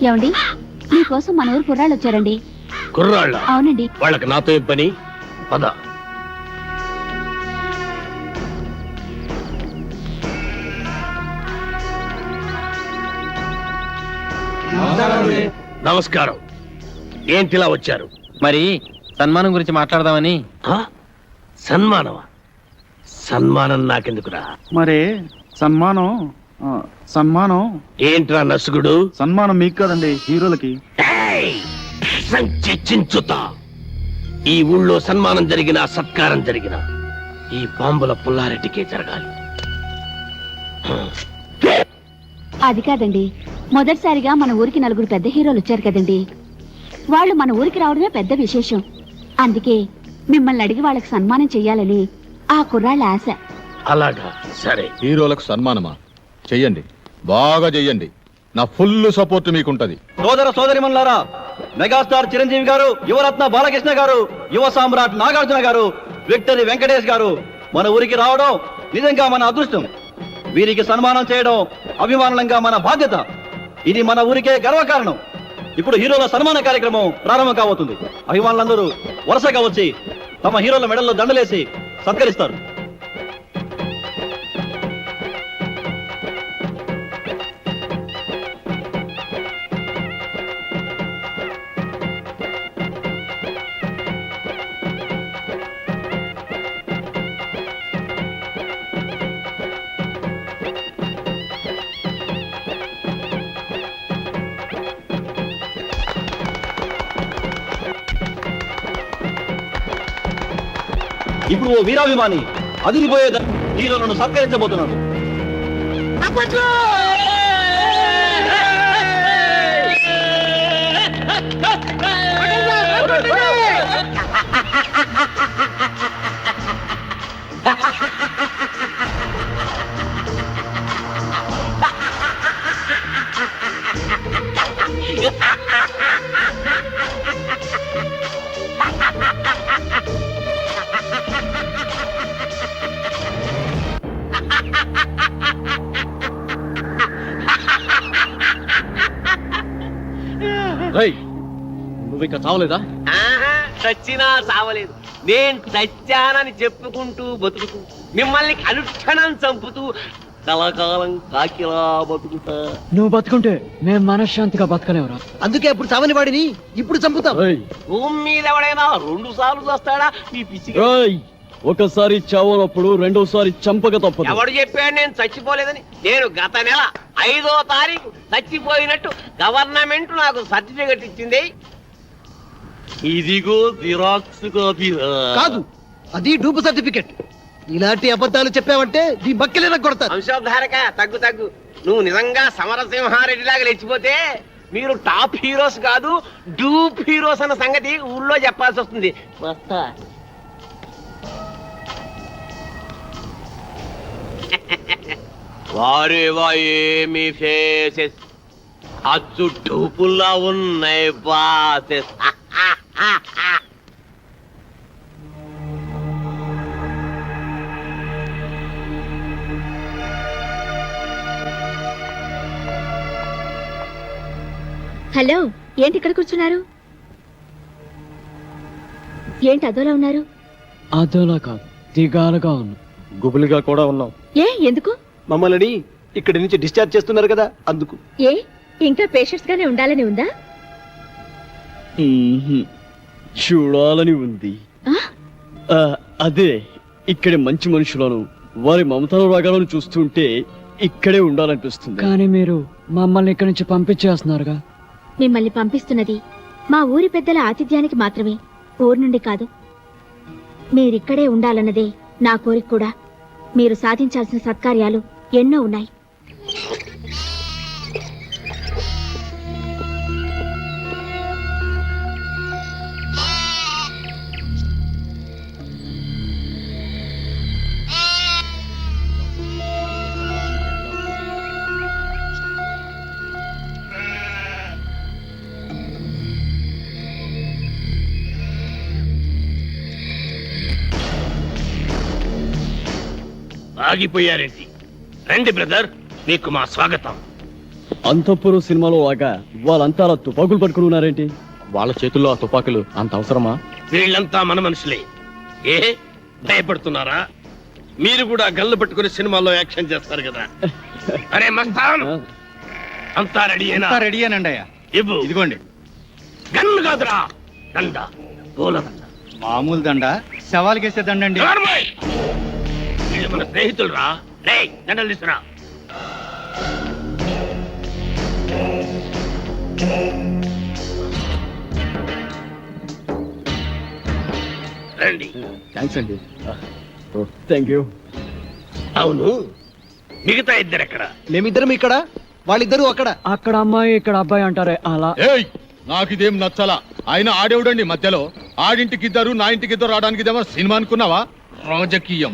ఏమండి, మీకోసం మన ఊరు కుర్రాళ్ళు వచ్చారండి. కుర్రాళ్ళ? అవునండి. వాళ్ళకి నాతో ఏం పని? పద. నమస్కారం. ఏంటిలా వచ్చారు? మరి సన్మానం గురించి మాట్లాడదామని. సన్మానమా? సన్మానం నాకెందుకురా? మరి సన్మానం సన్మానం ఏంట్రా నసుగుడు? సన్మానం మీకు కదండి, హీరోలకి. చించుతా. ఈ ఊళ్ళో సన్మానం జరిగినా సత్కారం జరిగినా ఈ బాంబుల పుల్లారెడ్డికే జరగాలి. అది కాదండి, మొదటిసారిగా మన ఊరికి నలుగురు పెద్ద హీరోలు వచ్చారు కదండి. వాళ్ళు మన ఊరికి రావడమే పెద్ద విశేషం. అందుకే మిమ్మల్ని అడిగి వాళ్ళకి సన్మానం చెయ్యాలని ఆ కుర్రాళ్ళ ఆశ. అలాగా, సరే. హీరోలకు సన్మానమా? చెయ్యండి, బాగా చెయ్యండి. నా ఫుల్ సపోర్ట్ మీకుంటది. సోదర సోదరిమణులారా, మెగాస్టార్ చిరంజీవి గారు, యువరత్న బాలకృష్ణ గారు, యువ సామ్రాట్ నాగార్జున గారు, విక్టరీ వెంకటేష్ గారు మన ఊరికి రావడం నిజంగా మన అదృష్టం. వీరికి సన్మానం చేయడం అభిమానంగా మన బాధ్యత. ఇది మన ఊరికే గర్వకారణం. ఇప్పుడు హీరోల సన్మాన కార్యక్రమం ప్రారంభం కాబోతుంది. అభిమానులందరూ వరుసగా వచ్చి తమ హీరోల మెడల్లో దండలేసి సత్కరిస్తారు. ఇప్పుడు ఓ వీరాభిమాని అదిరిపోయే హీరోలను సత్కరించబోతున్నాడు. నువ్వు ఇక చావలేదా? చచ్చినా చావలేదు. నేను చచ్చానని చెప్పుకుంటూ బతుకుతూ మిమ్మల్ని అనుక్షణం చంపుతూ కలకాలం కాకిలా బతుకుతా. నువ్వు బతుకుంటే మేము మనశ్శాంతిగా బతకలేవురా. అందుకే అప్పుడు చావని వాడిని ఇప్పుడు చంపుతాం. భూమి మీద ఎవడైనా 2 సార్లు వస్తాడా? ఈ పిచ్చి ఒకసారి చావనప్పుడు రెండోసారి చంపక తప్పదు. ఎవడు చెప్పాడు నేను చచ్చిపోలేదని? నేను గత నెల 5వ తారీఖు చచ్చిపోయినట్టు గవర్నమెంట్ నాకు సర్టిఫికెట్ ఇచ్చింది. ఇదిగో జిరాక్స్ కాపీ. కాదు, అది డూపు సర్టిఫికెట్. ఇలాంటి అబద్ధాలు చెప్పావంటే నీ బక్కెలేనా కొడతాను. వంశోద్ధారక, తగ్గు. నువ్వు నిజంగా సమరసింహారెడ్డి లాగా లేచిపోతే మీరు టాప్ హీరోస్ కాదు, డూప్ హీరోస్ అన్న సంగతి ఊళ్ళో చెప్పాల్సి వస్తుంది. వస్తా. వారేవా ఏమి ఫేసెస్, అచ్చు డూపుల్లా ఉన్నాయి బాసెస్. హలో, ఏంటి ఇక్కడ కూర్చున్నారు? ఏంటి అదోలా ఉన్నారు? అదోలా కాదు, దిగాలుగా ఉన్నా. గుబులుగా కూడా ఉన్నాం. ఎందుకు? మమ్మల్ని ఇక్కడి నుంచి డిశ్చార్జ్ చేస్తున్నారు కదా, అందుకు. ఇంకా పేషెంట్స్ గానే ఉండాలని ఉందా? చూడాలని ఉంది. అదే, ఇక్కడ మంచి మనుషులను వారి మమతల రాగాలను చూస్తుంటే ఇక్కడే ఉండాలనిపిస్తుంది. కానీ మీరు మమ్మల్ని ఇక్కడి నుంచి పంపించేస్తున్నారుగా. మిమ్మల్ని పంపిస్తున్నది మా ఊరి పెద్దల ఆతిథ్యానికి మాత్రమే, ఊరు నుండి కాదు. మీరిక్కడే ఉండాలన్నదే నా కోరిక కూడా. మీరు సాధించాల్సిన సత్కార్యాలు ఎన్నో ఉన్నాయి. ఆగిపోయారేంటి? రండి బ్రదర్, మీకు మా స్వాగతం. అంతఃపురం సినిమాలో లాగా వాళ్ళంతా అలా తుపాకులు పట్టుకుని ఉన్నారేంటి? వాళ్ళ చేతుల్లో ఆ తుపాకులు అంత అవసరమా? వీళ్ళంతా మన మనుషులే. ఏ భయపడుతున్నారా? మీరు కూడా గన్లు పట్టుకుని సినిమాల్లో యాక్షన్ చేస్తారు కదా. అరే మస్తాన్, అంతా రెడీయేనా? రెడీయేనండి అయ్యా. ఇవ్వు. ఇదిగోండి. గన్ను కాదురా, దండ, పూల దండ. మామూలు దండ, శవాలకేసే దండండి. నార్మల్. వీళ్ళు మన స్నేహితులు రా. రే దండలు తీసుకురా. రండి. థ్యాంక్స్ అండి. Thank you. అవును, మిగతా ఇద్దరు ఎక్కడ? మేమిద్దరం ఇక్కడ, వాళ్ళిద్దరూ అక్కడ. అక్కడ అమ్మాయి ఇక్కడ అబ్బాయి అంటారే అలా. ఏయ్, నాకిదేం నచ్చలా. ఆయన ఆడేవుడండి మధ్యలో. ఆడింటికిద్దరు నా ఇంటికిద్దరు రావడానికి ఇదేమో సినిమా అనుకున్నావా? రాజకీయం,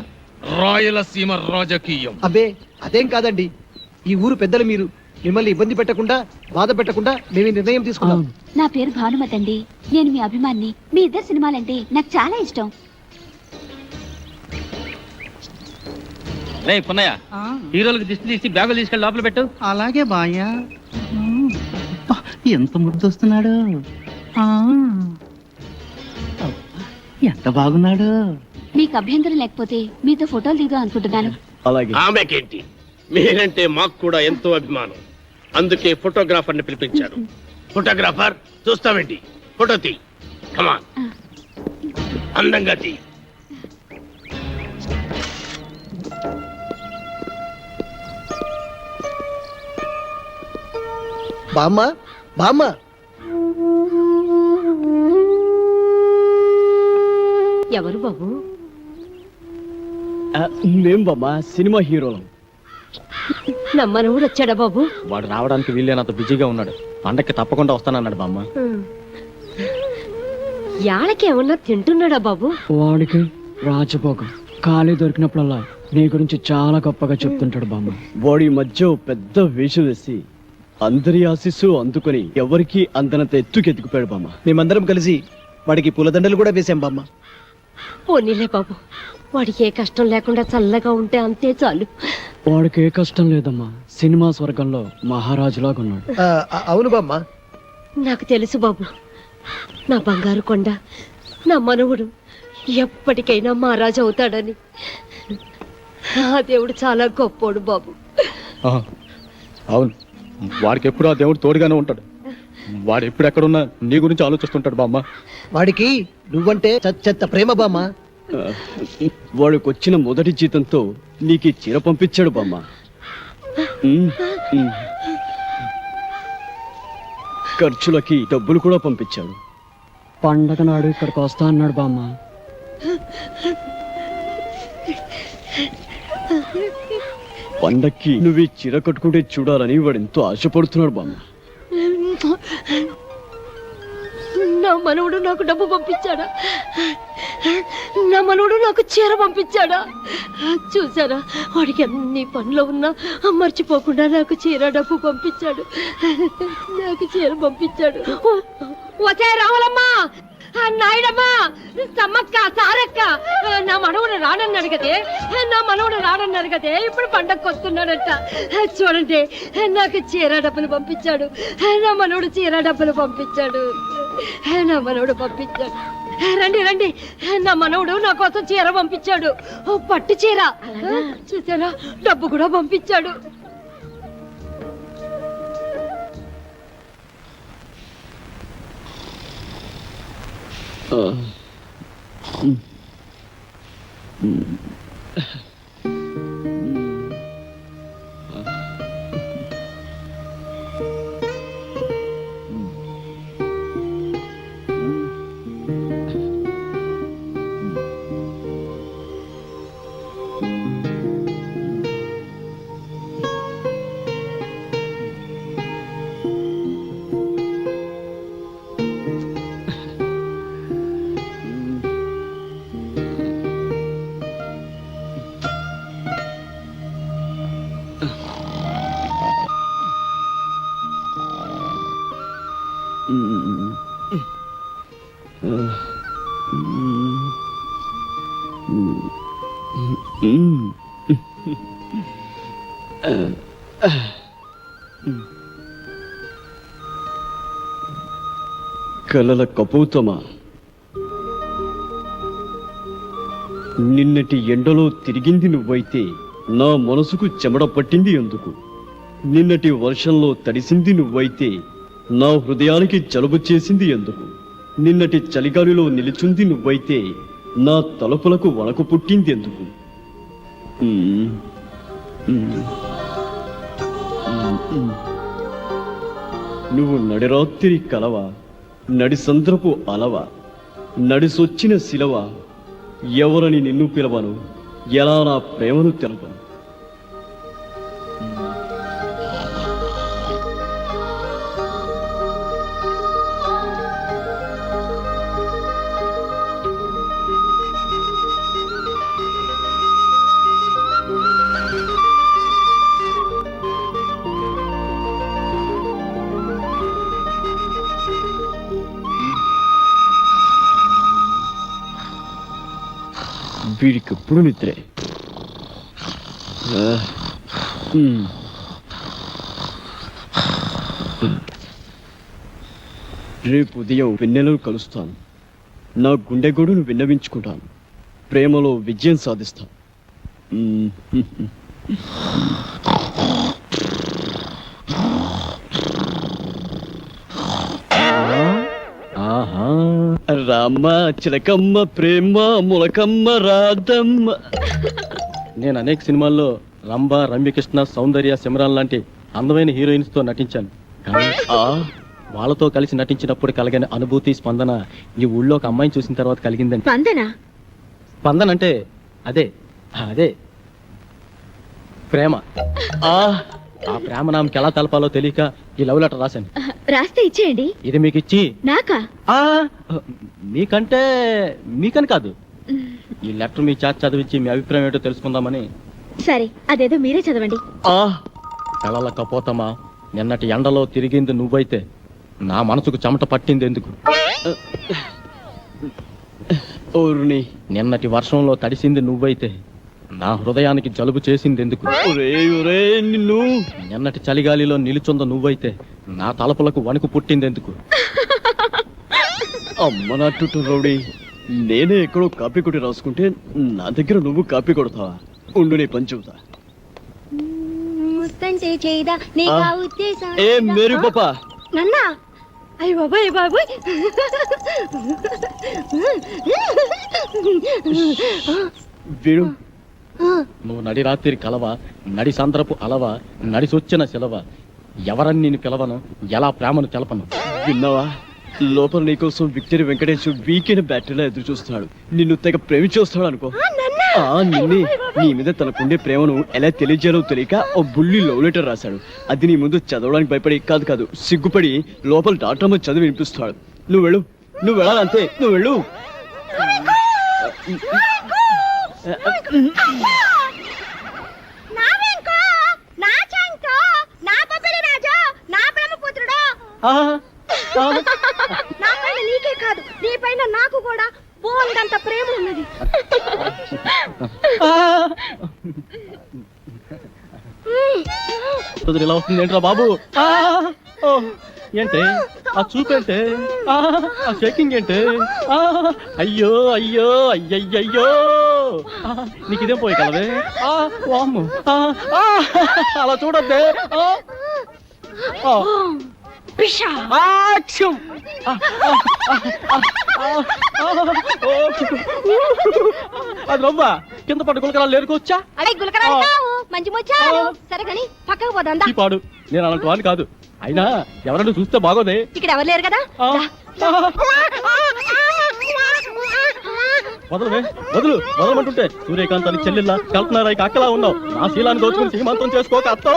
రాయలసీమ రాజకీయం. అబ్బే అదేం కాదండి, ఈ ఊరు పెద్దలు మీరు. మిమ్మల్ని ఇబ్బంది పెట్టకుండా, బాధ పెట్టకుండా మేము ఈ నిర్ణయం తీసుకున్నాం. నా పేరు భానుమతి అండి. నేను మీ అభిమాన్ని. మీ ఇద్దరు సినిమాలంటే నాకు చాలా ఇష్టం. రే పున్నయ్య, హీరోలకు దిష్టి తీసి బ్యాగులు తీసుకెళ్ళి లోపల పెట్టు. అలాగే బాయ్యా. ఎంత ముద్దు వస్తున్నాడు. ఎంత బాగున్నాడు. మీకు అభ్యంతరం లేకపోతే మీతో ఫోటోలు దిగుదాం అనుకుంటున్నాను. అలాగే. ఆమెకేంటి, మీరంటే మాకు కూడా ఎంతో అభిమానం. అందుకే ఫోటోగ్రాఫర్ ని పిలిపించారు. ఫోటోగ్రాఫర్, చూస్తావేంటి? ఫోటో తీ. కమాన్, అందంగా తీ. బామ్మ, బామ్మ, ఎవరు బాబు? మేం బామ్మ సినిమా హీరోలం. నమ్మనవుడు వచ్చాడా బాబు? వాడు రావడానికి వీళ్ళేనంత బిజీగా ఉన్నాడు. పండక్కి తప్పకుండా వస్తానన్నాడు బామ్మ. యాళ్ళకేమన్నా తింటున్నాడా బాబు? వాడికి రాజభోగం. ఖాళీ దొరికినప్పుడల్లా నీ గురించి చాలా గొప్పగా చెప్తుంటాడు బామ్మ. వాడి మధ్య ఓ పెద్ద వేషం వేసి అందరి ఆశీస్సు అందుకొని ఎవరికి అందనంత ఎత్తుకెత్తుకుపోయాడు బామ్మ. మేమందరం కలిసి వాడికి పూలదండలు కూడా వేశాం బామ్మ. పోనీలే బాబు, వాడికి ఏ కష్టం లేకుండా చల్లగా ఉంటే అంతే చాలు. వాడికి ఏ కష్టం లేదమ్మా. సినిమా స్వర్గంలో మహారాజులాగా ఉన్నాడు. అవును బామ్మ. నాకు తెలుసు బాబు, నా బంగారు కొండ, నా మనవుడు ఎప్పటికైనా మహారాజు అవుతాడని. ఆ దేవుడు చాలా గొప్పోడు బాబు. అవును, వాడికి ఎప్పుడు ఆ దేవుడు తోడుగానే ఉంటాడు. వాడు ఎప్పుడు ఎక్కడున్నా నీ గురించి ఆలోచిస్తుంటాడు బామ్మ. వాడికి నువ్వంటే చచ్చత్త ప్రేమ బామ్మ. వాడికి వచ్చిన మొదటి జీతంతో నీకు ఈ చీర పంపించాడు బామ్మ. ఖర్చులకి డబ్బులు కూడా పంపించాడు. పండగ నాడు ఇక్కడికి వస్తా అన్నాడు బామ్మ. పండక్కి నువ్వు ఈ చీర కట్టుకుంటే చూడాలని వాడు ఎంతో ఆశపడుతున్నాడు బామ్మ. నా మనవుడు నాకు డబ్బు పంపించాడా? నా మనవుడు నాకు చీర పంపించాడా? చూసారా, వాడికి అన్ని పనులు ఉన్నా మర్చిపోకుండా నాకు చీర డబ్బు పంపించాడు. నాకు చీర పంపించాడు. వచ్చే రావాలమ్మా, నాయుడమ్మా, సమ్మక్క, సారక్క, నా మనవుడు రానన్నాడు కదే, నా మనవుడు రానన్నాడు కదే, ఇప్పుడు పండగకు వస్తున్నాడట. చూడండి, నాకు చీర డబ్బులు పంపించాడు. నా మనవుడు చీర డబ్బులు పంపించాడు. నా మనవుడు పంపించాడు. రండి రండి, నా మనవుడు నా కోసం చీర పంపించాడు. పట్టు చీర. చూసారా, డబ్బు కూడా పంపించాడు. కలల కపోతమా, నిన్నటి ఎండలో తిరిగింది నువ్వైతే నా మనసుకు చెమట పట్టింది ఎందుకు? నిన్నటి వర్షంలో తడిసింది నువ్వైతే నా హృదయానికి జలుబు చేసింది ఎందుకు? నిన్నటి చలిగాలిలో నిలుచుంది నువ్వైతే నా తలుపులకు వణకు పుట్టింది ఎందుకు? నువ్వు నడిరాత్రి కలవా, నడిసంద్రపు అలవా, నడిసొచ్చిన శిలవ, ఎవరని నిన్ను పిలవను, ఎలా నా ప్రేమను తెలపను? వీడికెప్పుడు నిద్రే. రేపు ఉదయం వెన్నెలను కలుస్తాను. నా గుండె గొడును విన్నవించుకుంటాను. ప్రేమలో విజయం సాధిస్తాను. రామ్మ చిలకమ్మ ప్రేమ ములకమ్మ రాధమ్మ. నేను అనేక సినిమాల్లో రంభ, రమ్యకృష్ణ, సౌందర్య, సిమరాన్ లాంటి అందమైన హీరోయిన్స్ తో నటించాను. కానీ వాళ్ళతో కలిసి నటించినప్పుడు కలిగిన అనుభూతి, స్పందన ఈ ఊళ్ళో ఒక అమ్మాయిని చూసిన తర్వాత కలిగిందండి. స్పందన అంటే అదే అదే ప్రేమ. ఆ ప్రేమ నామకి ఎలా తెలపాలో తెలియక ఈ లవ్ లెటర్ రాశాను. రాస్తే ఇచ్చేయండి. ఇది మీకు ఇచ్చి నాకా? మీకని కాదు, ఈ లెటర్ మీ చేత చదివించి మీ అభిప్రాయం ఏంటో తెలుసుకుందామని. సరే, అదేదో మీరే చదవండి. కళల కపోతమా, నిన్నటి ఎండలో తిరిగింది నువ్వైతే నా మనసుకు చెమట పట్టింది ఎందుకు? నిన్నటి వర్షంలో తడిసింది నువ్వైతే నా హృదయానికి జలుబు చేసింది ఎందుకు? నిన్ను నిన్నటి చలిగాలిలో నిలుచుంద నువ్వైతే నా తలపులకు వణుకు పుట్టింది ఎందుకు? అమ్మ నాటు రౌడీ, నేనే ఎక్కడో కాపీ కొట్టి రాసుకుంటే నా దగ్గర నువ్వు కాపీ కొడతావా? ఉండు, నీ పని చెబుతా. ఏ మేరీ పాపా, నన్నా అయ్య బాబాయ్ బాబాయ్, వీడు నువ్వు నడి రాత్రి కలవా, నడి సంద్రపు అలవా, నడిసొచ్చిన శిలవ, ఎవరని నేను పిలవను, ఎలా ప్రేమను తెలపను? విన్నావా? లోపల నీకోసం విక్టరీ వెంకటేష్ వీకెండ్ బ్యాటరీలో ఎదురు చూస్తున్నాడు. నిన్ను తెగ ప్రేమించొస్తాడు అనుకో. నిన్నే నీ మీద తనకుండే ప్రేమను ఎలా తెలియజేయాలో తెలియక ఓ బుల్లి లవ్ లెటర్ రాశాడు. అది నీ ముందు చదవడానికి భయపడి కాదు సిగ్గుపడి లోపల డాక్టర్ చదివి వినిపిస్తాడు. నువ్వు వెళ్ళు, నువ్వు వెళ్ళాలంతే, నువ్వు వెళ్ళు. నీకే కాదు, నీ పైన నాకు కూడా బోల్డంత ప్రేమ ఉన్నది. ఇలా వస్తుంది ఏంట్రా బాబు? ఏంటే ఆ చూపేంటే, ఆ షేకింగ్ ఏంటే? అయ్యో అయ్యో అయ్యయ్యో, నీకు ఇదేం పోయి కలవే? అలా చూడద్దే. అది రవ్వా కింద పట్టు గులకరాలు లేరుకోవచ్చా? మంచి ముచ్చారు. సరే కానీ పక్కకు పోదా పాడు. నేను అలాంటి వాడిని కాదు. అయినా ఎవరైనా చూస్తే బాగోదే. ఇక్కడ ఎవరు లేరు కదా. వదలవే, వదలమంటుంటే సూర్యకాంతానికి చెల్లెల్లా, కల్పనారాయికి అక్కలా ఉన్నావు. నా శీలాన్ని దోచుకుని సీమంతం చేసుకోక అత్తో.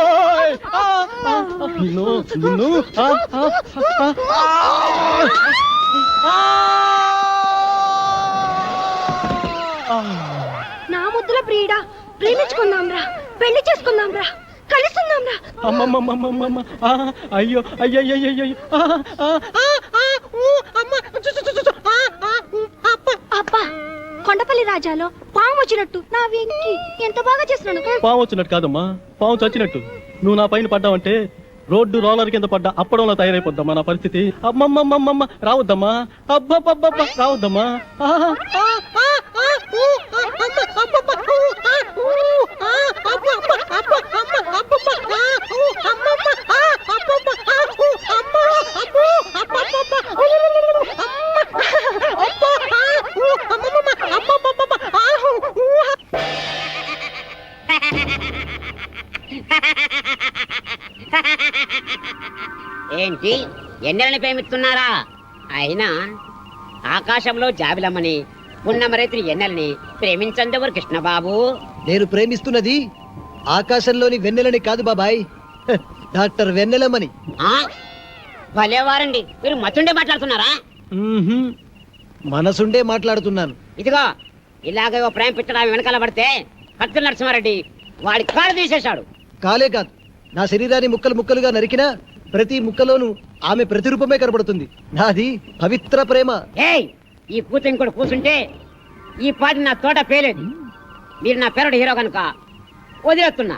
నిన్ను నిన్ను నా ముద్దుల ప్రియుడా, ప్రేమించుకుందాం రా, పెళ్లి చేసుకుందాం రా, కలుసుకుందాం రా. అమ్మమ్మమ్మమ్మమ్మ, అయ్యో అయ్యయ్యయ్యో, అబ్బా, కొండపల్లి రాజాలో పాము వచ్చినట్టు నా వెంకి ఎంత బాగా చేస్తున్నాను. పాము వచ్చినట్టు కాదమ్మా, పాము చచ్చినట్టు. నువ్వు నా పైన పడ్డావంటే రోడ్డు రోలర్ కింద పడ్డా అప్పడంలో తయారైపోద్దమ్మా నా పరిస్థితి. అమ్మమ్మమ్మమ్మ రావద్దమ్మా, అబ్బబ్బబ్బబ్బ రావద్దమ్మా. ఆహా, ఆ, ఆ, ఆ, ఊ, ఆ, అమ్మ, అబ్బబ్బ, ఊ, ఆ, ఊ, ఆ, అబ్బబ్బ, అబ్బ, అమ్మ, అబ్బబ్బ, ఆ, ఊ, అమ్మమ్మ, ఆ, అబ్బబ్బ, ఆ, ఊ, అమ్మ, అబ్బో, అబ్బబ్బబ్బ, ఊ, అమ్మ, అబ్బ, ఆ, ఊ, అమ్మమ్మమ్మ, అబ్బబ్బబ్బ, ఆ, ఊ, ఏంటి ఎన్నెలని ప్రేమిస్తున్నారా? అయినా ఆకాశంలో జాబిలమ్మని పున్నమరైతుని ఎన్నెలని ప్రేమించందెవరు కృష్ణబాబు? నేను ప్రేమిస్తున్నది ఆకాశంలోని వెన్నెలని కాదు బాబాయ్, డాక్టర్ వెన్నెలమని. ఆ భలేవారండి, మీరు మతుండే మాట్లాడుతున్నారా? మనసుండే మాట్లాడుతున్నాను. ఇదిగో ఇలాగే ఓ ప్రేమ పిచ్చడా వెనకాల పడితే కత్తుల నరసింహారెడ్డి వాడి కాళ్ళు తీసేశాడు. కాలే కాదు, నా శరీరాన్ని ముక్కలు ముక్కలుగా నరికినా ప్రతి ముక్కలోనూ ఆమె ప్రతిరూపమే కనబడుతుంది. నాది పవిత్ర ప్రేమ. ఏయ్, ఈ కూతురు కూడా కూర్చుంటే ఈ పాటి నా తోట పేలేదు. మీరు నా పేరుడు హీరో కనుక వదిలేస్తున్నా.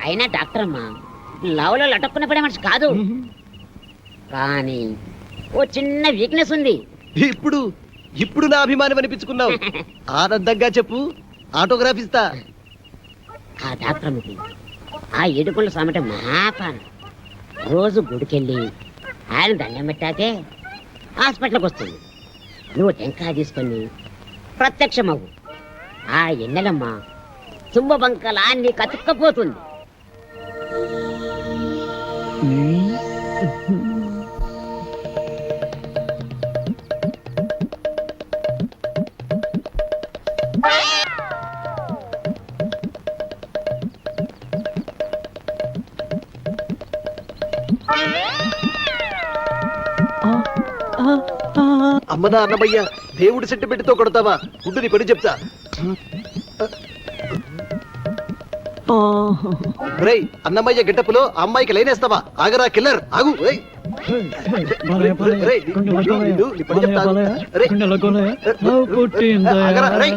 అయినా డాక్టర్ అమ్మా లవ్లో లటక్కున పడే మనిషి కాదు, కానీ ఓ చిన్న వీక్నెస్ ఉంది. ఇప్పుడు ఇప్పుడు నా అభిమానం అనిపించుకున్నావు. ఆనందంగా చెప్పు, ఆటోగ్రాఫ్ ఇస్తా. ఆ డాక్టర్ అమ్మకి ఆ ఏడుకొండ సామెట మహాపాన. రోజు గుడికెళ్ళి ఆయన దండం పెట్టాకే హాస్పిటల్కి వస్తుంది. నువ్వు టెంకాయ తీసుకొని ప్రత్యక్షమవు. ఆ ఎన్నెలమ్మ తుంబ బంకలా నీ కతుక్కపోతుంది. అమ్మనా అన్నమయ్య, దేవుడి సెంటిమెంట్ తో కొడతావా? గుడ్డు నీ పని చెప్తా. రేయ్, అన్నమయ్య గెటప్పులో అమ్మాయికి లైనేస్తావా? ఆగరా కిల్లర్, ఆగు. రేయ్. రేయ్, నీ పని చెప్తా. రేయ్. ఆగరా, రేయ్.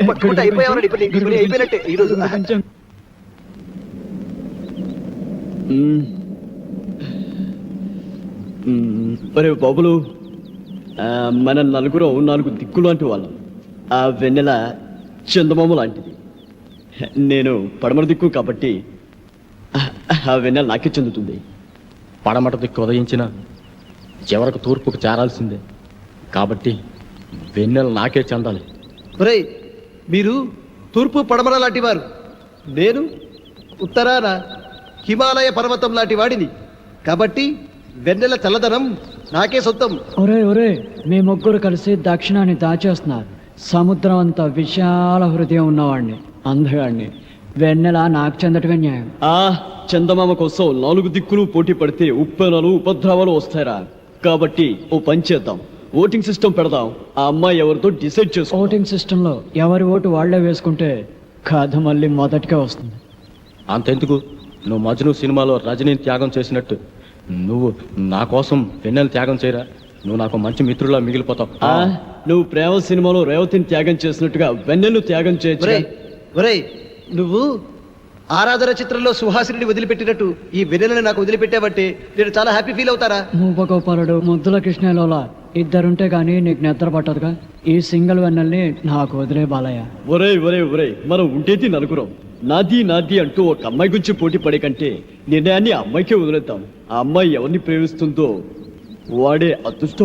పట్టుకుంటే అయిపోయావరా? నీ పని అయిపోయినట్టే ఈరోజు. ఒరే బాబులు, మన నలుగురం 4 దిక్కు లాంటి వాళ్ళం. ఆ వెన్నెల చందమామ లాంటిది. నేను పడమర దిక్కు కాబట్టి ఆ వెన్నెల నాకే చెందుతుంది. పడమట దిక్కు ఉదయించిన చివరకు తూర్పుకు చేరాల్సిందే కాబట్టి వెన్నెల నాకే చెందాలి. రేయ్, మీరు తూర్పు పడమర లాంటి వారు, నేను ఉత్తరాన హిమాలయ పర్వతం లాంటి వాడిని. కాబట్టి వెన్నెల చల్లదనం నాకే సొంతం. ఒరే ఒరే, మీ ముగ్గురు కలిసి దక్షిణాన్ని దాచేస్తున్నారు. సముద్రం అంత విశాల హృదయం ఉన్నవాడిని, అందగాడిని. వెన్నెల నాకు చెందటమే న్యాయం. చందమామ కోసం 4 దిక్కులు పోటీ పడితే ఉప్పెనలు ఉపద్రవాలు వస్తారా? కాబట్టి ఓ పని చేద్దాం, ఓటింగ్ సిస్టమ్ పెడదాం. ఆ అమ్మాయి ఎవరితో డిసైడ్ చేసుకో. ఓటింగ్ సిస్టమ్ లో ఎవరి ఓటు వాళ్లే వేసుకుంటే కథ మళ్ళీ మొదటిగా వస్తుంది. అంతెందుకు, నువ్వు మజ్ను సినిమాలో రజనీని త్యాగం చేసినట్టు నువ్వు నా కోసం వెన్నెల త్యాగం చేయరా? నువ్వు నాకు మంచి మిత్రులా మిగిలిపోతావు. నువ్వు ప్రేమ సినిమాలో రేవతిని త్యాగం చేసినట్టుగా వెన్నెలు త్యాగం చేయొచ్చు. ఒరేయ్, నువ్వు ఆరాధన చిత్రంలో సుహాసిని వదిలిపెట్టినట్టు ఈ వెన్నెలని నాకు వదిలిపెట్టావంటే నేను చాలా హ్యాపీ ఫీల్ అవుతారా? మూపగోపాలుడు, ముద్దుల కృష్ణలోలా ఇద్దరుంటే గానీ నీకు నిద్ర పట్టదుగా. ఈ సింగిల్ వెన్నెల్ని నాకు వదిలే బాలయ్య. ఒరే ఒరే ఒరే, మనం ఉండేది నలుగురం. నాది నాది అంటూ ఒక అమ్మాయి గురించి పోటీ పడే కంటే నిర్ణయాన్ని అమ్మాయికే వదిలేద్దాం. ఆ అమ్మాయి ఎవరిని ప్రేమిస్తుందో వాడే అదృష్టం.